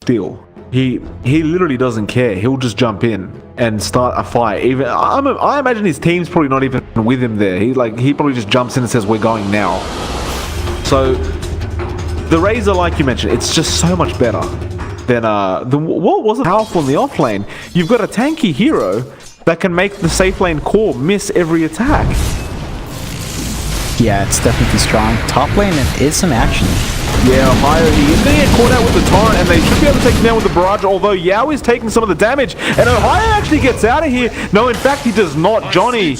still. He literally doesn't care. He'll just jump in and start a fight. Even I imagine his team's probably not even with him there. He probably just jumps in and says, "We're going now." So the Razor, like you mentioned, it's just so much better than what wasn't powerful in the off lane. You've got a tanky hero that can make the safe lane core miss every attack. Yeah, it's definitely strong. Top lane is some action. Yeah, Ohio, he is going to get caught out with the Torrent, and they should be able to take him down with the Barrage, although Yao is taking some of the damage, and Ohio actually gets out of here. No, in fact, he does not. Johnny,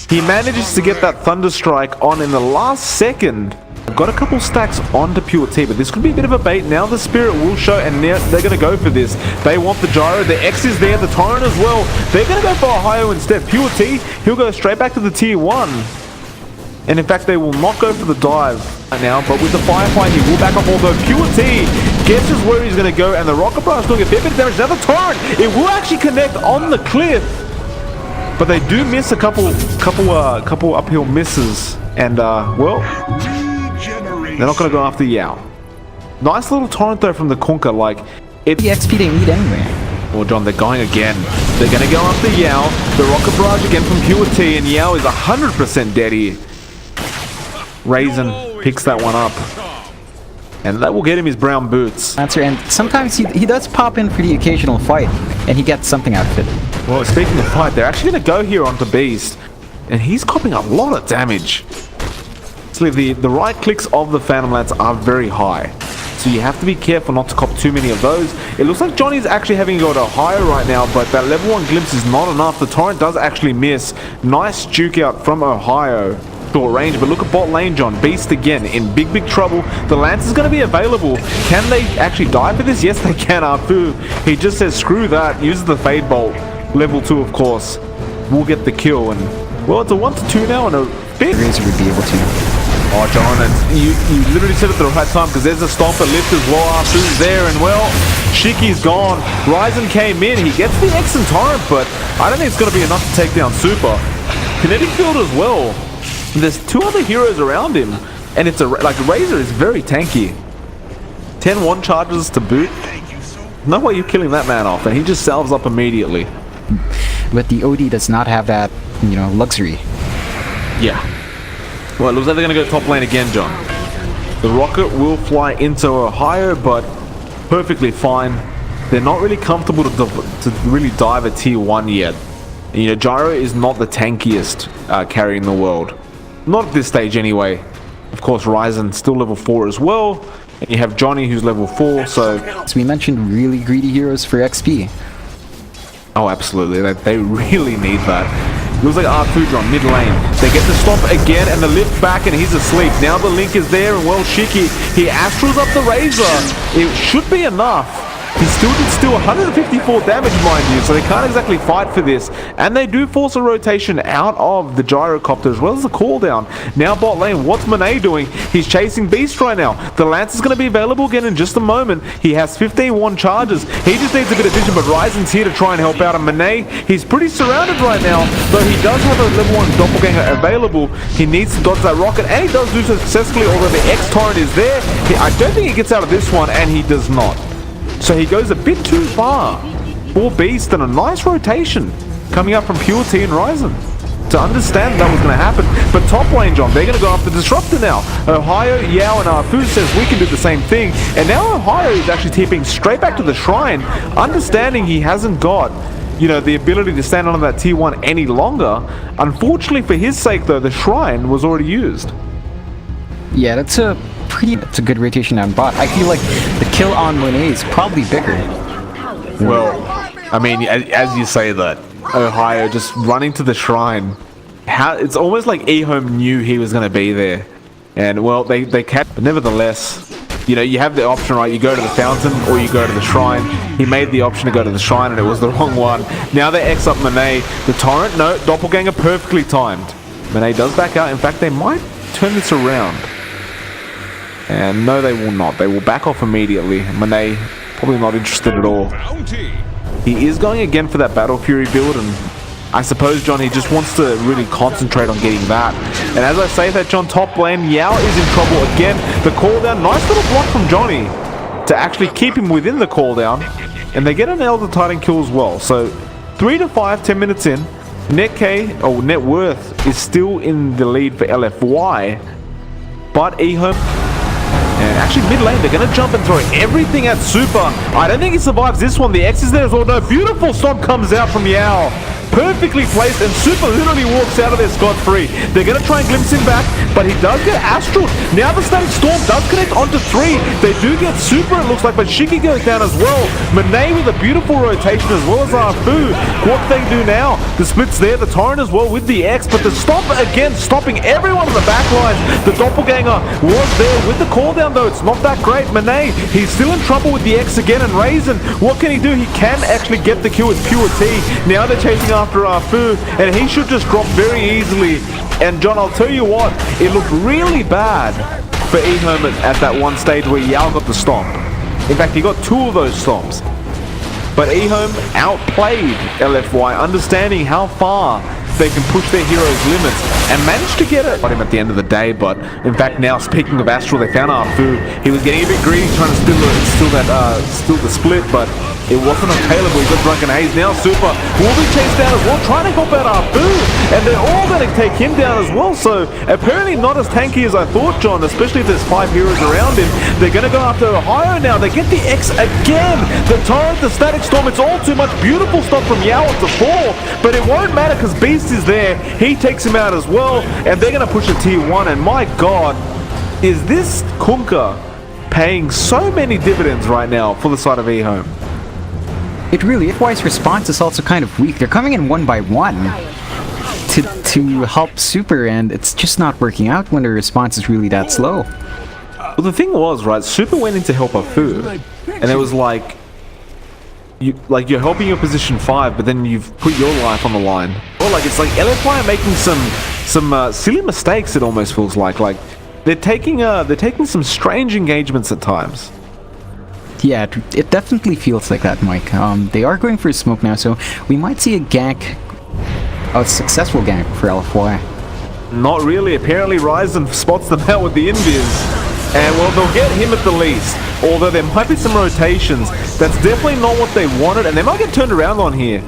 he manages to get that Thunder Strike on in the last second. Got a couple stacks onto Pure T, but this could be a bit of a bait. Now the Spirit will show, and they're going to go for this. They want the Gyro. The X is there, the Torrent as well. They're going to go for Ohio instead. Pure T, he'll go straight back to the tier 1. And in fact, they will not go for the dive right now, but with the Firefly, he will back off, although Pure T guesses where he's going to go, and the Rocket Blast doing a fair bit of damage. Now the Torrent, it will actually connect on the cliff, but they do miss a couple uphill misses, and well, they're not going to go after Yao. Nice little Torrent though from the Kunkka, like it. The XP they need anyway. Well, John, they're going again. They're going to go after Yao. The Rocket Barrage again from Pure T, and Yao is 100% dead here. Raisin picks that one up, and that will get him his brown boots. Answer, and sometimes he does pop in for the occasional fight, and he gets something out of it. Well, speaking of fight, they're actually going to go here onto Beast, and he's copping a lot of damage. So the right clicks of the Phantom Lance are very high, so you have to be careful not to cop too many of those. It looks like Johnny's actually having to go to higher right now, but that level 1 glimpse is not enough. The Torrent does actually miss. Nice juke out from Ohio. Short range, but look at bot lane, John. Beast again in big trouble. The Lance is going to be available. Can they actually die for this? Yes, they can. Apu, he just says screw that, uses the Fade Bolt. Level 2, of course, will get the kill, and well, it's a 1-2 now, and a bit. Razor would be able to. Oh, John, and you literally said it at the right time, because there's a Stomper lift as well. Apu's there, and well, Shiki's gone. Ryzen came in. He gets the X and Torrent, but I don't think it's going to be enough to take down Super. Kinetic Field as well. There's 2 other heroes around him, and it's like Razor is very tanky. 10 1 charges to boot. No way you're killing that man off, and he just salves up immediately. But the OD does not have that, you know, luxury. Yeah. Well, it looks like they're going to go top lane again, John. The Rocket will fly into Ohio, but perfectly fine. They're not really comfortable to really dive at tier 1 yet. And, you know, Gyro is not the tankiest carry in the world. Not at this stage anyway. Of course, Ryzen still level 4 as well. And you have Johnny who's level 4, so we mentioned really greedy heroes for XP. Oh, absolutely. They really need that. Looks like Artudron mid lane. They get the stop again and the lift back, and he's asleep. Now the Link is there, and well, Shiki, he astrals up the Razor. It should be enough. He still did 154 damage, mind you, so they can't exactly fight for this. And they do force a rotation out of the Gyrocopter as well as the cooldown. Now bot lane, what's Monet doing? He's chasing Beast right now. The Lance is going to be available again in just a moment. He has 15-1 charges. He just needs a bit of vision, but Ryzen's here to try and help out. And Monet, he's pretty surrounded right now, though he does have a level 1 Doppelganger available. He needs to dodge that rocket, and he does do so successfully, although the X-Torrent is there. I don't think he gets out of this one, and he does not. So he goes a bit too far for Beast, and a nice rotation coming up from Pure T and Ryzen to understand that was going to happen. But top lane, John, they're going to go after Disruptor now. Ohio, Yao, and Arfu says we can do the same thing. And now Ohio is actually TPing straight back to the Shrine, understanding he hasn't got, you know, the ability to stand on that tier 1 any longer. Unfortunately for his sake, though, the Shrine was already used. Yeah, it's a good rotation on bot. I feel like the kill on Monet is probably bigger. Well, I mean, as you say that, Ohio just running to the Shrine, it's almost like eHome knew he was going to be there. And well, they kept, but nevertheless, you know, you have the option, right? You go to the Fountain or you go to the Shrine. He made the option to go to the Shrine, and it was the wrong one. Now they X up Monet. The Torrent, no, Doppelganger perfectly timed. Monet does back out. In fact, they might turn this around. And no, they will not. They will back off immediately. Monet, probably not interested at all. He is going again for that Battle Fury build, and I suppose, John, he just wants to really concentrate on getting that. And as I say that, John, top lane, Yao is in trouble again. The call down, nice little block from Johnny. to actually keep him within the cooldown, and they get an Elder Titan kill as well. So 3 to 5, 10 minutes in, net worth is still in the lead for LFY, but eHome, and actually mid lane, they're going to jump and throw everything at Super. I don't think he survives this one. The X is there as well. No, beautiful stomp comes out from Yao. Perfectly placed, and Super literally walks out of there scot-free. They're going to try and glimpse him back, but he does get Astral. Now the Static Storm does connect onto 3. They do get Super, it looks like, but Shiki goes down as well. Monet with a beautiful rotation as well as Arfu. What they do now? The split's there, the Torrent as well with the X, but the Stomp again, stopping everyone on the back lines. The Doppelganger was there with the cooldown though. It's not that great. Monet, he's still in trouble with the X again, and Raisin, what can he do? He can actually get the kill with Pure T. Now they're chasing after Arfu, and he should just drop very easily. And John, I'll tell you what, it looked really bad for eHome at that one stage where Yao got the stomp. In fact, he got 2 of those stomps. But eHome outplayed LFY, understanding how far they can push their heroes' limits and managed to get it. Got him at the end of the day, but in fact now, speaking of Astral, they found Arfu. He was getting a bit greedy, trying to steal the split, but it wasn't available. He got Drunken Haze. Now Super will be chased down as well, trying to help out Arfu, and they're all going to take him down as well. So apparently not as tanky as I thought, John, especially if there's 5 heroes around him. They're going to go after Ohio now. They get the X again. The Torrent, the Static Storm, it's all too much. Beautiful stop from Yao to 4, but it won't matter because Beast is there. He takes him out as well, and they're going to push a tier 1. And my god, is this Kunkka paying so many dividends right now for the side of eHome? It really, FY's response is also kind of weak. They're coming in 1 by 1 to help Super, and it's just not working out when the response is really that slow. Well, the thing was, right, Super went in to help Arfu, and it was like, you're helping your position 5, but then you've put your life on the line. Or like, it's like LFY are making some silly mistakes, it almost feels like. Like, they're taking some strange engagements at times. Yeah, it definitely feels like that, Mike. They are going for a smoke now, so we might see a gank, a successful gank for LFY. Not really. Apparently, Ryzen spots them out with the invis, and well, they'll get him at the least. Although there might be some rotations, that's definitely not what they wanted, and they might get turned around on here.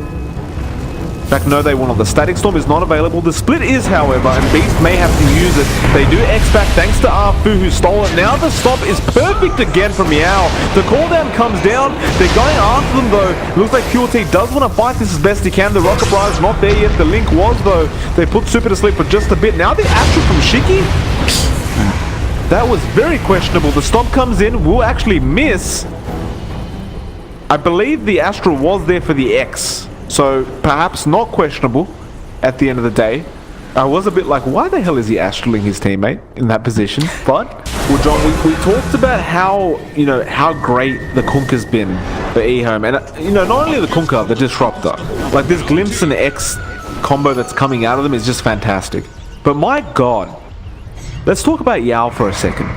In fact, no, they will not. The Static Storm is not available. The split is, however, and Beast may have to use it. They do X-Back thanks to Arfu, who stole it. Now the stop is perfect again from Yao. The cooldown comes down. They're going after them, though. Looks like Pure T does want to fight this as best he can. The Rocket Barrage not there yet. The Link was, though. They put Super to sleep for just a bit. Now the Astral from Shiki. That was very questionable. The stop comes in. Will actually miss. I believe the Astral was there for the X. So, perhaps not questionable at the end of the day. I was a bit like, why the hell is he astraling his teammate in that position? But, well, John, we talked about how, how great the Kunkka's been for eHome. And, not only the Kunkka, the Disruptor. Like, this Glimpse and X combo that's coming out of them is just fantastic. But my god, let's talk about Yao for a second.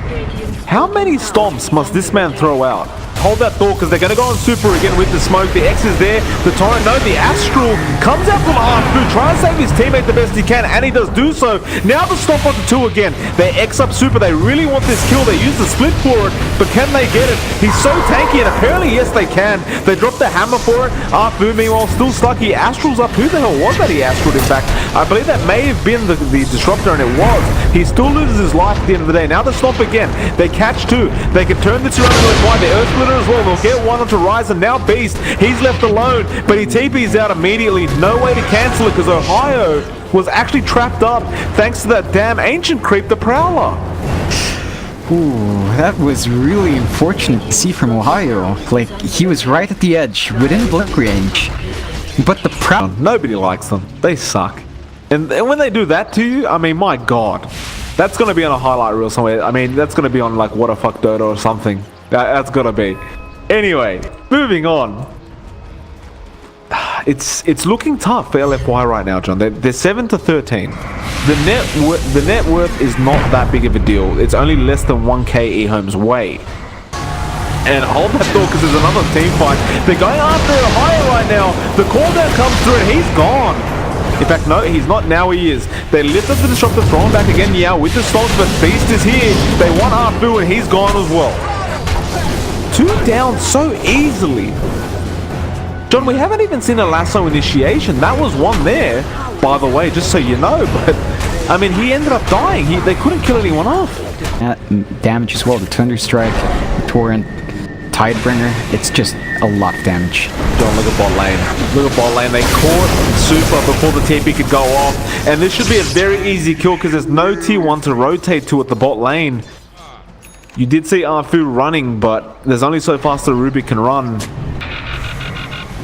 How many stomps must this man throw out? Hold that thought, because they're going to go on Super again with the smoke. The X is there. The Torrent, no, the Astral comes out from Arfu, trying to save his teammate the best he can, and he does do so. Now the stop onto 2 again. They X up Super. They really want this kill. They use the split for it, but can they get it? He's so tanky, and apparently, yes, they can. They drop the hammer for it. Arfu, meanwhile, still stuck. He Astrals up. Who the hell was that he Astraled, in fact? I believe that may have been the Disruptor, and it was. He still loses his life at the end of the day. Now the stop again. They catch 2. They can turn this around and apply the Earth Splitter as well. They'll get one onto Ryzen. Now Beast, he's left alone, but he TP's out immediately. No way to cancel it because Ohio was actually trapped up thanks to that damn Ancient Creep, the Prowler. Ooh, that was really unfortunate to see from Ohio. Like, he was right at the edge, within blink range. But the Prowler... Nobody likes them. They suck. And when they do that to you, I mean, my god. That's going to be on a highlight reel somewhere. I mean, that's going to be on, like, What the Fuck Dota or something. That's got to be. Anyway, moving on. It's looking tough for LFY right now, John. They're 7 to 13. The net worth is not that big of a deal. It's only less than 1k eHome's way. And hold that thought, because there's another team fight. They're going after Ohio right now. The cooldown comes through and he's gone. In fact, no, he's not. Now he is. They lift up the Disruptor, throw him back again. Yeah, with the Stomps, but Beast is here. They want Arfu and he's gone as well. 2 down so easily. John, we haven't even seen a lasso initiation. That was one there, by the way, just so you know. But, I mean, he ended up dying. They couldn't kill anyone off. Damage as well. The Thunderstrike, the Torrent, Tidebringer. It's just a lot of damage. John, look at bot lane. Look at bot lane. They caught Super before the TP could go off. And this should be a very easy kill because there's no T1 to rotate to at the bot lane. You did see Arfu running, but there's only so fast the Rubik can run.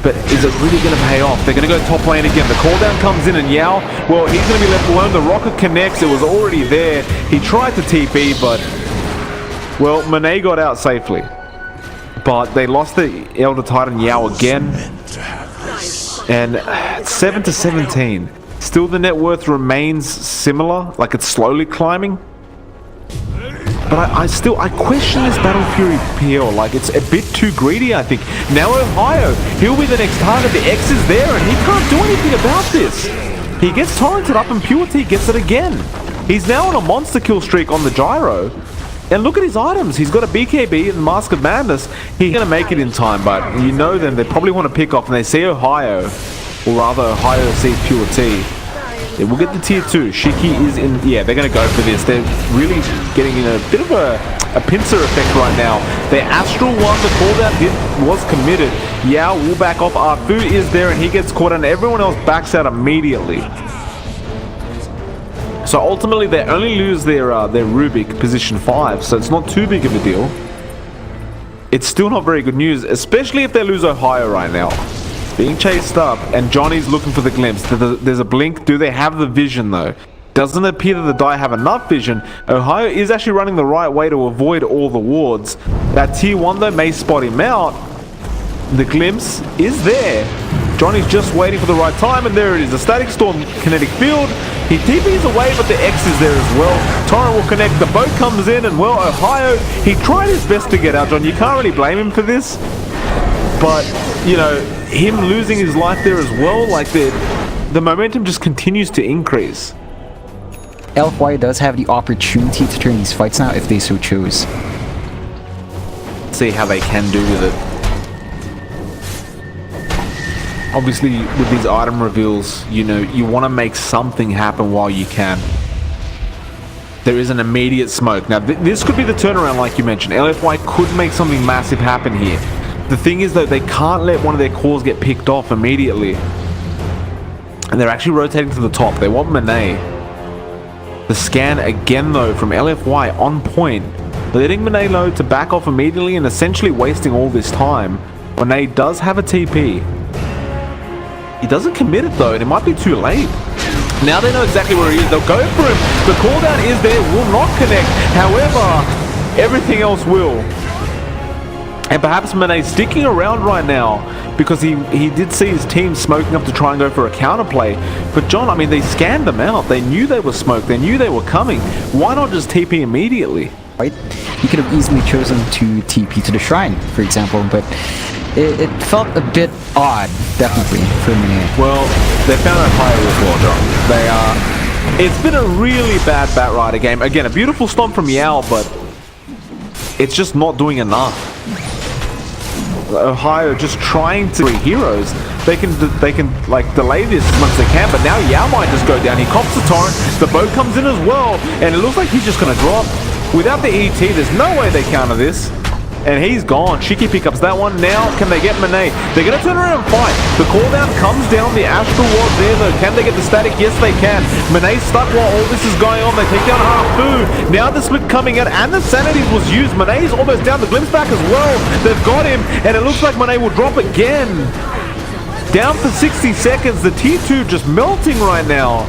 But is it really going to pay off? They're going to go top lane again. The cooldown comes in and Yao, well, he's going to be left alone. The rocket connects. It was already there. He tried to TP, but, well, Monet got out safely. But they lost the Elder Titan Yao again. And 7-17. Still the net worth remains similar, like it's slowly climbing. But I question this Battle Fury PL, like it's a bit too greedy, I think. Now Ohio, he'll be the next target, the X is there and he can't do anything about this. He gets torrented up and Pure T gets it again. He's now on a monster kill streak on the Gyro. And look at his items, he's got a BKB and Mask of Madness. He's gonna make it in time, but you know them, they probably want to pick off and they see Ohio, or rather Ohio sees Pure T. They will get the tier 2. Shiki is in... Yeah, they're going to go for this. They're really getting in a bit of a pincer effect right now. Their Astral one, the cooldown was committed. Yao will back off. Arfu is there and he gets caught and everyone else backs out immediately. So ultimately they only lose their Rubik position 5, so it's not too big of a deal. It's still not very good news, especially if they lose Ohio right now. Being chased up, and Johnny's looking for the glimpse. There's a blink. Do they have the vision, though? Doesn't appear that the Die have enough vision. Ohio is actually running the right way to avoid all the wards. That tier 1, though, may spot him out. The glimpse is there. Johnny's just waiting for the right time, and there it is. A Static Storm kinetic field. He TP's away, but the X is there as well. Torrent will connect. The boat comes in, and, well, Ohio, he tried his best to get out, John. You can't really blame him for this. But, you know, him losing his life there as well, like the momentum just continues to increase. LFY does have the opportunity to turn these fights now if they so choose. See how they can do with it. Obviously, with these item reveals, you know, you want to make something happen while you can. There is an immediate smoke. Now, this could be the turnaround like you mentioned. LFY could make something massive happen here. The thing is, though, they can't let one of their cores get picked off immediately. And they're actually rotating to the top. They want Monet. The scan again, though, from LFY on point. They're letting Monet know to back off immediately and essentially wasting all this time. Monet does have a TP. He doesn't commit it, though, and it might be too late. Now they know exactly where he is. They'll go for him. The cooldown is there, will not connect. However, everything else will. And perhaps Monet's sticking around right now because he did see his team smoking up to try and go for a counterplay. But John, I mean, they scanned them out. They knew they were smoked. They knew they were coming. Why not just TP immediately? Right? You could have easily chosen to TP to the shrine, for example, but it felt a bit odd, definitely, for me. Well, they found out higher as well, John. They are... It's been a really bad Batrider game. Again, a beautiful stomp from Yao, but it's just not doing enough. Ohio just trying to be heroes. They can like delay this as much as they can, but now Yao might just go down. He cops the torrent, the boat comes in as well, and it looks like he's just gonna drop. Without the ET, there's no way they counter this. And he's gone. Shiki pickups that one. Now, can they get Monet? They're going to turn around and fight. The cooldown comes down. The Astral Ward there, though. Can they get the static? Yes, they can. Monet's stuck while all this is going on. They take down Arfu. Now the split coming out, and the Sanities was used. Monet's almost down. The Glimpse back as well. They've got him, and it looks like Monet will drop again. Down for 60 seconds. The tier 2 just melting right now.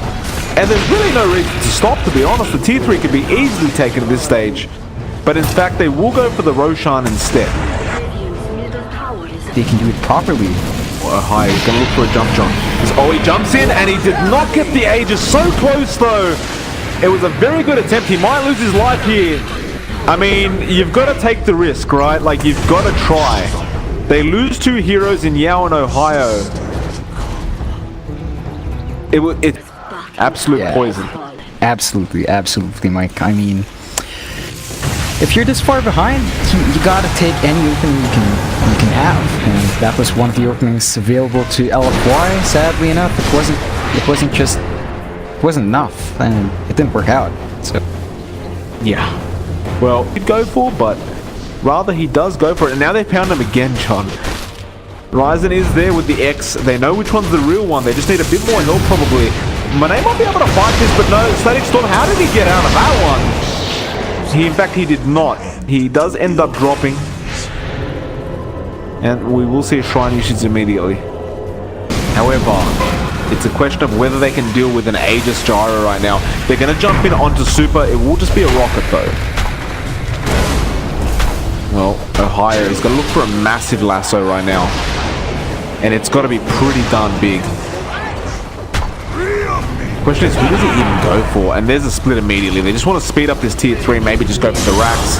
And there's really no reason to stop, to be honest. The tier 3 could be easily taken at this stage. But in fact, they will go for the Roshan instead. They can do it properly. Ohio is going to look for a jump shot. Oh, he jumps in, and he did not get the Aegis. So close, though. It was a very good attempt. He might lose his life here. I mean, you've got to take the risk, right? Like, you've got to try. They lose 2 heroes in Yao and Ohio. It's absolute poison. Absolutely, Mike. I mean, if you're this far behind, you gotta take any opening you can have, and that was one of the openings available to LFY. Sadly enough, it wasn't enough, and it didn't work out. So Yeah. Well, he'd go for, but rather he does go for it, and now they found him again, John. Ryzen is there with the X. They know which one's the real one. They just need a bit more help, probably. Monet might be able to fight this, but no. Static Storm, how did he get out of that one? In fact, he did not. He does end up dropping. And we will see a Shrine usage immediately. However, it's a question of whether they can deal with an Aegis Gyro right now. They're going to jump in onto Super. It will just be a rocket, though. Well, Ohio is going to look for a massive lasso right now. And it's got to be pretty darn big. Question is, who does he even go for? And there's a split immediately. They just want to speed up this tier 3, maybe just go for the racks.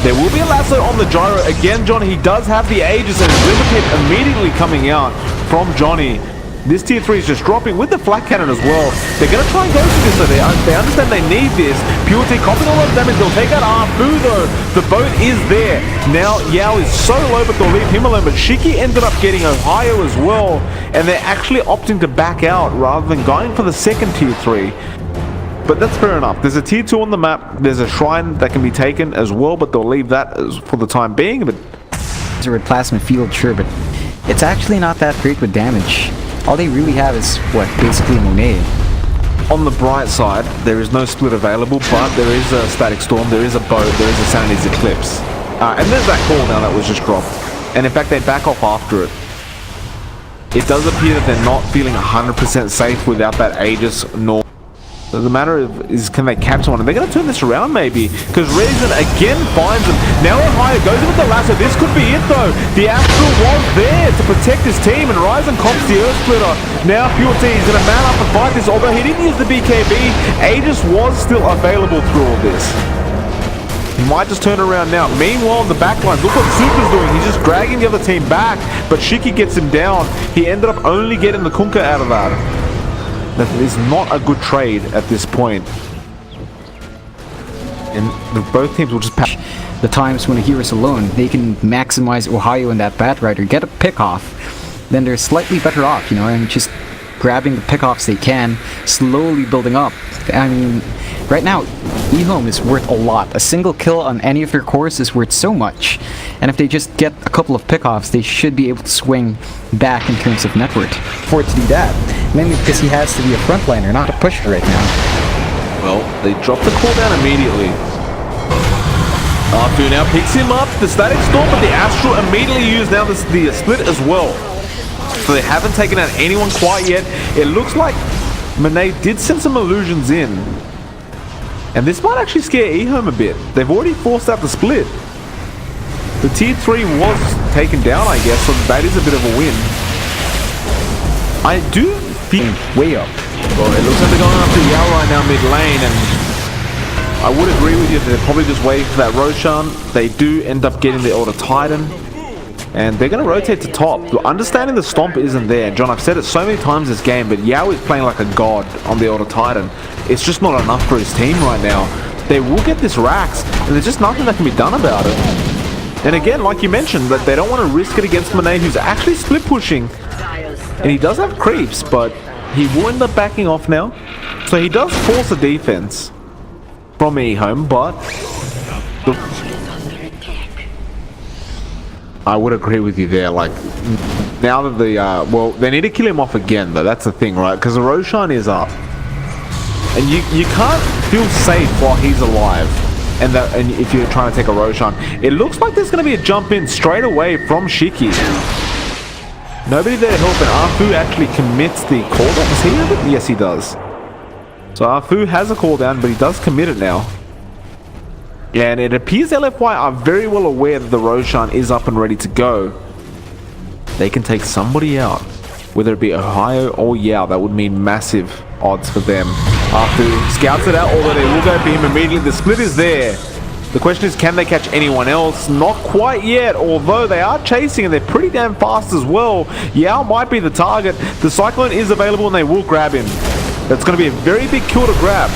There will be a lasso on the Gyro. Again, John, he does have the Aegis, and Limited immediately coming out from Johnny. This tier 3 is just dropping with the flak cannon as well. They're going to try and go for this, so they understand they need this. Purity copying a lot of damage. They'll take out Arfu though. The boat is there. Now Yao is so low, but they'll leave him alone. But Shiki ended up getting Ohio as well. And they're actually opting to back out rather than going for the second tier 3. But that's fair enough. There's a tier 2 on the map. There's a shrine that can be taken as well, but they'll leave that for the time being. But it's a red plasma field, sure, but it's actually not that great with damage. All they really have is, what, basically a Monet. On the bright side, there is no split available, but there is a Static Storm, there is a boat, there is a Sanity's Eclipse. And there's that call now that was just dropped. And in fact, they back off after it. It does appear that they're not feeling 100% safe without that Aegis nor... The matter is, can they catch someone? And they're going to turn this around, maybe. Because Reason again finds him. Now Ohio goes in with the lasso. This could be it, though. The Astral was there to protect his team, and Ryzen cops the Earth Splitter. Now Pure T is going to man up and fight this. Although he didn't use the BKB, Aegis was still available through all this. He might just turn around now. Meanwhile, in the backlines, look what Super's doing. He's just dragging the other team back, but Shiki gets him down. He ended up only getting the Kunkka out of that. That is not a good trade at this point. And both teams will just pass. The times when a hero's alone, they can maximize Ohio and that Batrider, get a pick off, then they're slightly better off, you know, and just grabbing the pick-offs they can, slowly building up. I mean, right now, eHome is worth a lot. A single kill on any of their cores is worth so much. And if they just get a couple of pick-offs, they should be able to swing back in terms of net worth. For it to do that, mainly because he has to be a frontliner, not a pusher right now. Well, they drop the cooldown immediately. Arfu now picks him up. The Static Storm, but the Astral immediately used now the split as well. So they haven't taken out anyone quite yet. It looks like Monet did send some illusions in. And this might actually scare eHome a bit. They've already forced out the split. The tier 3 was taken down, I guess, so that is a bit of a win. I do feel way up. Well, it looks like they're going after Yao right now mid lane, and I would agree with you that they're probably just waiting for that Roshan. They do end up getting the Elder Titan. And they're going to rotate to top. Understanding the Stomp isn't there. John, I've said it so many times this game, but Yao is playing like a god on the Elder Titan. It's just not enough for his team right now. They will get this Rax, and there's just nothing that can be done about it. And again, like you mentioned, that they don't want to risk it against Monet, who's actually split pushing. And he does have creeps, but he will end up backing off now. So he does force a defense from eHome, but... I would agree with you there, like, now that the, well, they need to kill him off again, though, that's the thing, right? Because the Roshan is up. And you can't feel safe while he's alive. And if you're trying to take a Roshan. It looks like there's going to be a jump in straight away from Shiki. Nobody there to help, and Arfu actually commits the cooldown. Does he have it? Yes, he does. So Arfu has a cooldown, but he does commit it now. Yeah, and it appears LFY are very well aware that the Roshan is up and ready to go. They can take somebody out. Whether it be Ohio or Yao, that would mean massive odds for them. Arfu scouts it out, although they will go for him immediately. The split is there. The question is, can they catch anyone else? Not quite yet, although they are chasing and they're pretty damn fast as well. Yao might be the target. The Cyclone is available and they will grab him. That's going to be a very big kill to grab.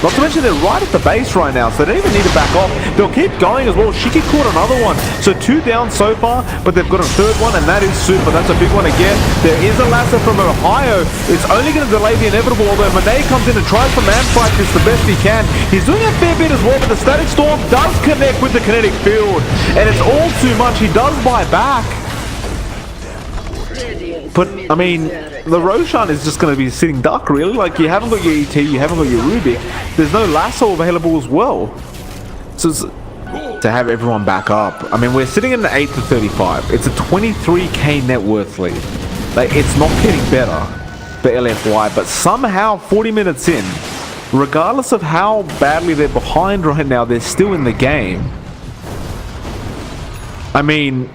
Not to mention they're right at the base right now, so they don't even need to back off. They'll keep going as well. Shiki caught another one. So 2 down so far, but they've got a third one, and that is super. That's a big one again. There is a lasso from Ohio. It's only going to delay the inevitable, although Monet comes in and tries to man-fight this the best he can. He's doing a fair bit as well, but the Static Storm does connect with the kinetic field, and it's all too much. He does buy back. But, I mean, the Roshan is just going to be sitting duck, really. Like, you haven't got your ET, you haven't got your Rubik. There's no lasso available as well. So, to have everyone back up. I mean, we're sitting in the 8 to 35. It's a 23k net worth lead. Like, it's not getting better for LFY, but somehow, 40 minutes in, regardless of how badly they're behind right now, they're still in the game. I mean,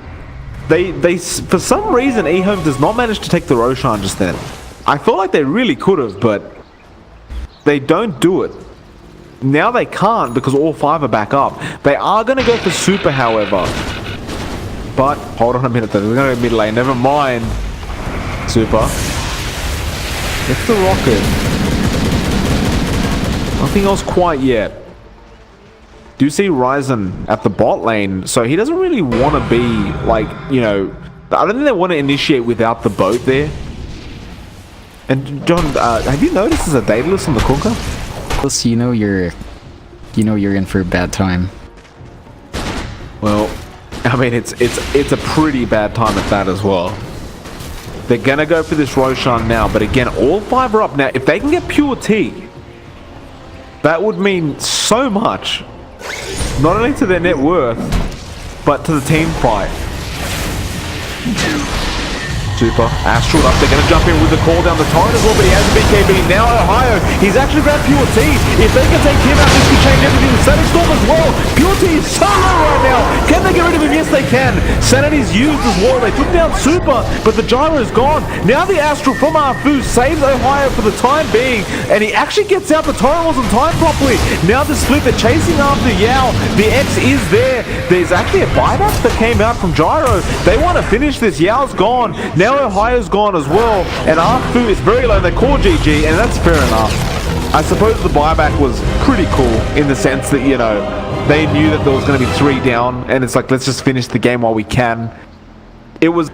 They for some reason, eHome does not manage to take the Roshan just then. I feel like they really could have, but they don't do it. Now they can't because all 5 are back up. They are going to go for Super, however. But, hold on a minute though, they're going to go mid lane. Never mind. Super. It's the rocket. Nothing else quite yet. Do you see Ryzen at the bot lane? So he doesn't really want to be like, you know, I don't think they want to initiate without the boat there. And John, have you noticed there's a Daedalus on the Kunkka? Plus, you know you're in for a bad time. Well, I mean it's a pretty bad time at that as well. They're gonna go for this Roshan now, but again, all 5 are up now. If they can get pure T, that would mean so much. Not only to their net worth, but to the team fight. Super. Astral up, they're going to jump in with the call down the torrent as well, but he has a BKB. Now Ohio, he's actually grabbed Pure T. If they can take him out, this could change everything. Static Storm as well. Pure T is so low right now. Can they get rid of him? Yes, they can. Sanity's used as well. They took down Super, but the Gyro is gone. Now the Astral from Arfu saves Ohio for the time being, and he actually gets out. The torrent wasn't timed properly. Now the split, they're chasing after Yao. The X is there. There's actually a buyback that came out from Gyro. They want to finish this. Yao's gone. Now Ohio's gone as well, and Arfu is very low. They call GG, and that's fair enough. I suppose the buyback was pretty cool in the sense that, you know, they knew that there was going to be 3 down, and it's like, let's just finish the game while we can. It was